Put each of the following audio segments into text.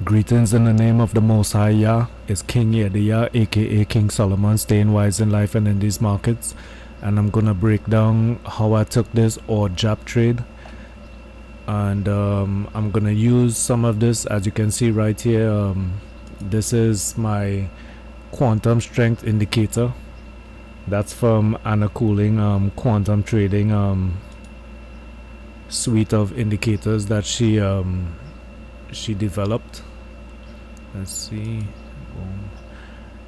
Greetings in the name of the Most High Yah. It's King Yediah, aka King Solomon, staying wise in life and in these markets. And I'm gonna break down how I took this Audjpy trade. And I'm gonna use some of this, as you can see right here. This is my quantum strength indicator. That's from Coulling quantum trading suite of indicators that she developed. Let's see. Boom.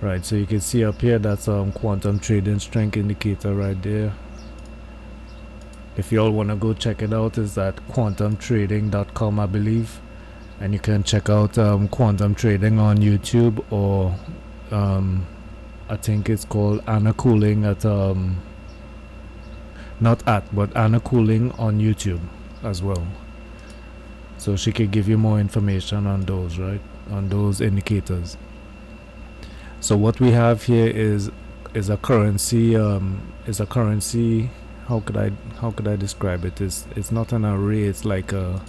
Right, so you can see up here, that's quantum trading strength indicator right there. If y'all want to go check it out, it's at quantumtrading.com, I believe. And you can check out quantum trading on YouTube, or I think it's called Coulling at not at, but Coulling on YouTube as well. So she could give you more information on those, right? On those indicators. So what we have here is a currency. How could I describe it? It's not an array. It's like a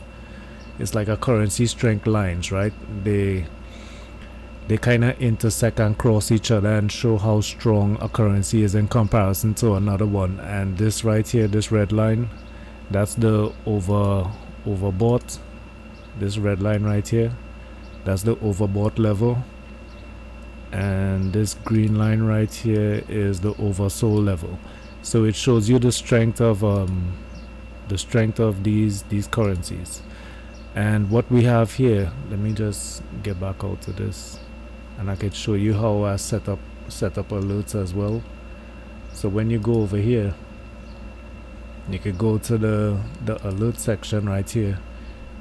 currency strength lines, right? They kind of intersect and cross each other and show how strong a currency is in comparison to another one. And this right here, this red line, that's the overbought. This red line right here, that's the overbought level, and this green line right here is the oversold level. So it shows you the strength of these currencies. And what we have here, let me just get back out to this, and I can show you how I set up alerts as well. So when you go over here, you can go to the alert section right here,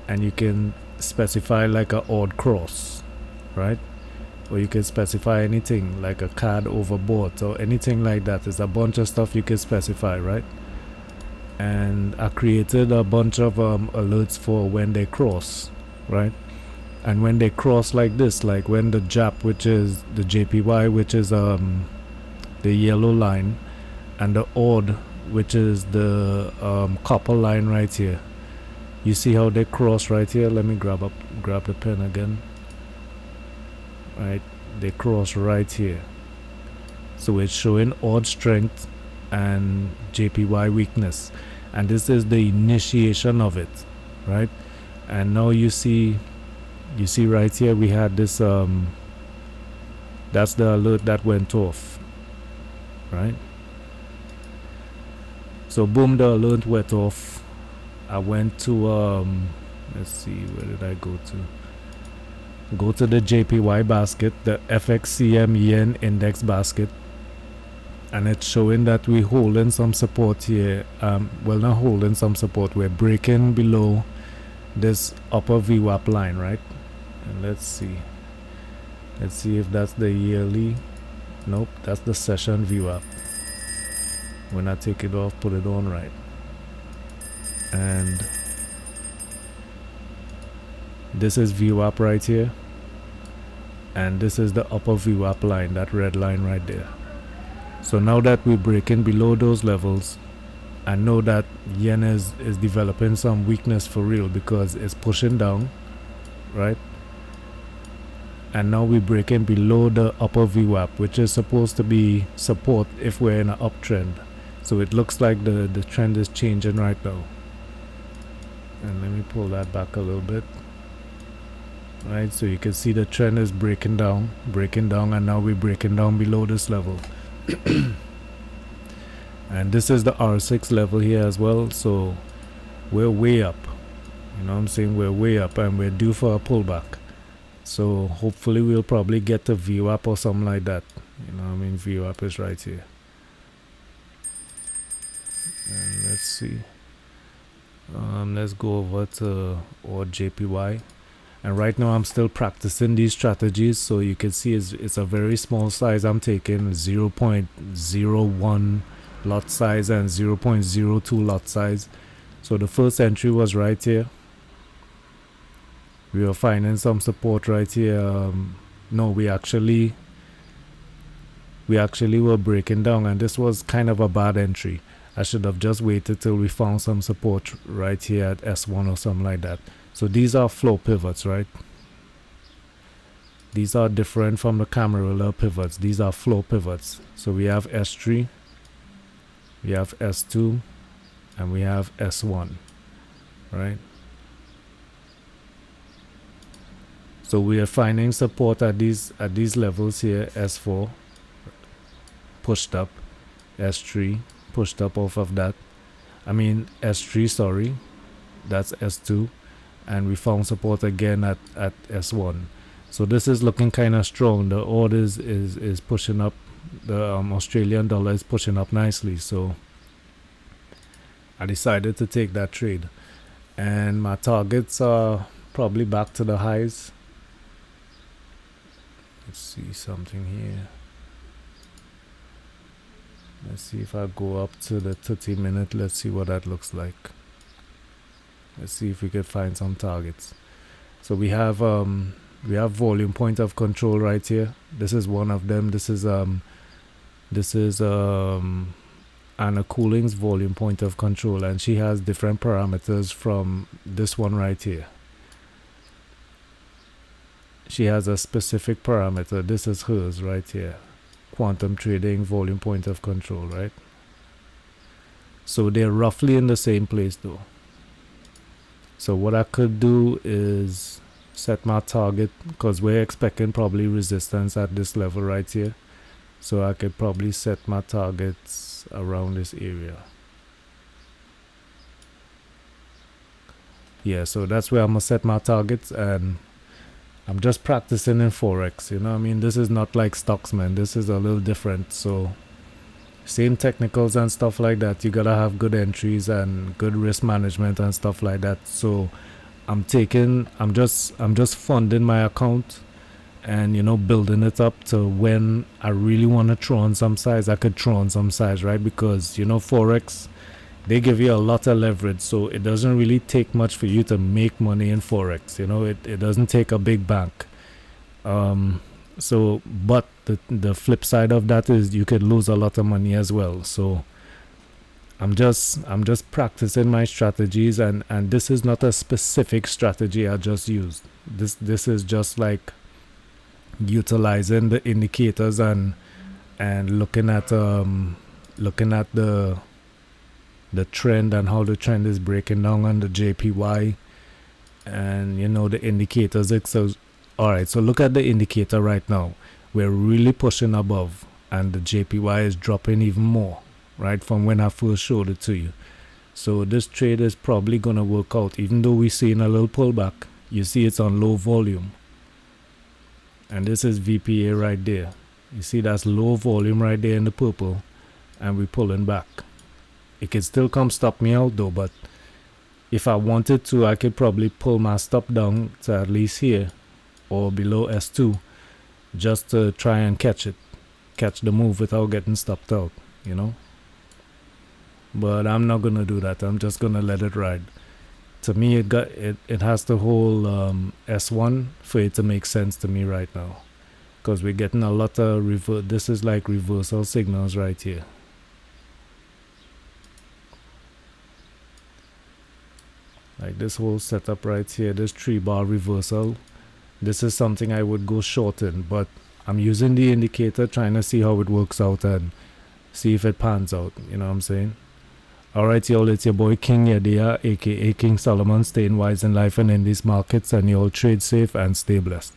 and you can specify like a odd cross, right? Or you can specify anything like a card overbought or anything like that. There's a bunch of stuff you can specify, right? And I created a bunch of alerts for when they cross, right? And when they cross like this, like when the JAP, which is the JPY, which is the yellow line, and the odd, which is the copper line right here. You see how they cross right here? Let me grab the pen again. Right, they cross right here. So it's showing odd strength and JPY weakness, and this is the initiation of it, right? And now you see right here we had this that's the alert that went off, right? So boom, the alert went off. I went to let's see, where did I go to? Go to the JPY basket, the FXCM yen index basket, and it's showing that we're holding some support here. Well, not holding some support, we're breaking below this upper VWAP line, right? And let's see if that's the yearly. Nope, that's the session VWAP. When I take it off, put it on, right? And this is VWAP right here, and this is the upper VWAP line, that red line right there. So now that we're breaking below those levels, I know that yen is developing some weakness for real, because it's pushing down, right? And now we're breaking below the upper VWAP, which is supposed to be support if we're in an uptrend. So it looks like the trend is changing right now. And let me pull that back a little bit. Right, so you can see the trend is breaking down, and now we're breaking down below this level. And this is the R6 level here as well. So we're way up, you know what I'm saying? We're way up, and we're due for a pullback. So hopefully we'll probably get to VWAP or something like that. You know what I mean? VWAP is right here. And let's see. Let's go over to JPY. And right now I'm still practicing these strategies, so you can see it's a very small size. I'm taking 0.01 lot size and 0.02 lot size. So the first entry was right here. We were finding some support right here. No, we actually were breaking down, and this was kind of a bad entry. I should have just waited till we found some support right here at S1 or something like that. So these are flow pivots, right? these are different from the Camarilla pivots. These are flow pivots. So we have S3, we have S2, and we have S1, right? So we are finding support at these levels here. S4 pushed up, S3 pushed up off of that. I mean S3, sorry, that's S2, and we found support again at S1. So this is looking kind of strong. The orders is pushing up. The Australian dollar is pushing up nicely. So I decided to take that trade, and my targets are probably back to the highs. Let's see something here. Let's see if I go up to the 30-minute. Let's see what that looks like. Let's see if we can find some targets. So we have volume point of control right here. This is one of them. This is Anna Coulling's volume point of control, and she has different parameters from this one right here. She has a specific parameter. This is hers right here. Quantum trading volume point of control, right? So they're roughly in the same place though. So what I could do is set my target, because we're expecting probably resistance at this level right here. So I could probably set my targets around this area. Yeah, so that's where I'm gonna set my targets, and I'm just practicing in Forex, you know what I mean? This is not like stocks, man. This is a little different. So same technicals and stuff like that. You gotta have good entries and good risk management and stuff like that. So I'm just funding my account and, you know, building it up to when I really want to throw on some size, I could throw on some size, right? Because, you know, Forex, they give you a lot of leverage, so it doesn't really take much for you to make money in Forex. You know, it doesn't take a big bank. So but the flip side of that is you could lose a lot of money as well. So I'm just practicing my strategies, and this is not a specific strategy I just used. This is just like utilizing the indicators and looking at the trend and how the trend is breaking down on the JPY, and, you know, the indicators. So all right, so look at the indicator right now. We're really pushing above, and the JPY is dropping even more, right, from when I first showed it to you. So this trade is probably gonna work out, even though we're seeing a little pullback. You see it's on low volume, and this is VPA right there. You see that's low volume right there in the purple, and we're pulling back. It could still come stop me out though, but if I wanted to, I could probably pull my stop down to at least here or below S2, just to try and catch the move without getting stopped out, you know. But I'm not gonna do that. I'm just gonna let it ride. To me, it has to hold S1 for it to make sense to me right now, because we're getting a lot of this is like reversal signals right here. Like this whole setup right here, this 3-bar reversal, this is something I would go short in, but I'm using the indicator, trying to see how it works out and see if it pans out, you know what I'm saying? Alright y'all, it's your boy King Yadia, aka King Solomon, staying wise in life and in these markets, and y'all trade safe and stay blessed.